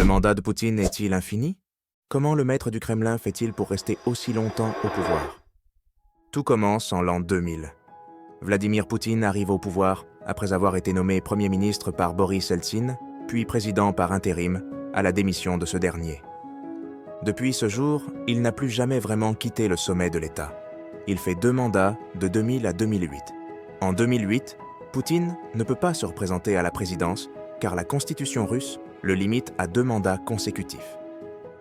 mandat de Poutine est-il infini? Comment le maître du Kremlin fait-il pour rester aussi longtemps au pouvoir? Tout commence en l'an 2000. Vladimir Poutine arrive au pouvoir après avoir été nommé Premier ministre par Boris Eltsine, puis président par intérim, à la démission de ce dernier. Depuis ce jour, il n'a plus jamais vraiment quitté le sommet de l'État. Il fait 2 mandats de 2000 à 2008. En 2008, Poutine ne peut pas se représenter à la présidence car la constitution russe le limite à 2 mandats consécutifs.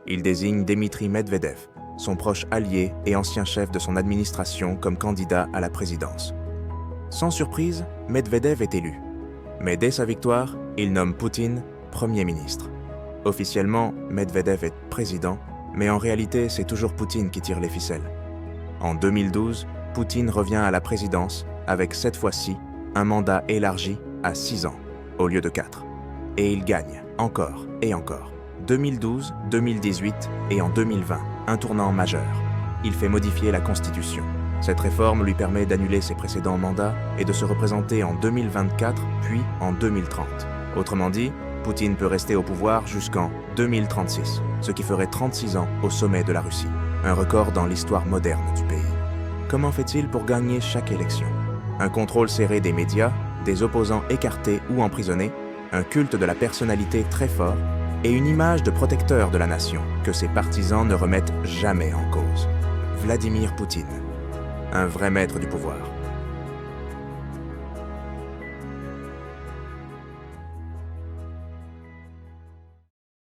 Il désigne Dmitri Medvedev, son proche allié et ancien chef de son administration, comme candidat à la présidence. Sans surprise, Medvedev est élu. Mais dès sa victoire, il nomme Poutine Premier ministre. Officiellement, Medvedev est président, mais en réalité, c'est toujours Poutine qui tire les ficelles. En 2012, Poutine revient à la présidence avec cette fois-ci un mandat élargi à 6 ans, au lieu de 4. Et il gagne, encore et encore. 2012, 2018 et en 2020, un tournant majeur. Il fait modifier la Constitution. Cette réforme lui permet d'annuler ses précédents mandats et de se représenter en 2024 puis en 2030. Autrement dit, Poutine peut rester au pouvoir jusqu'en 2036, ce qui ferait 36 ans au sommet de la Russie. Un record dans l'histoire moderne du pays. Comment fait-il pour gagner chaque élection? Un contrôle serré des médias, des opposants écartés ou emprisonnés, un culte de la personnalité très fort et une image de protecteur de la nation que ses partisans ne remettent jamais en cause. Vladimir Poutine, un vrai maître du pouvoir.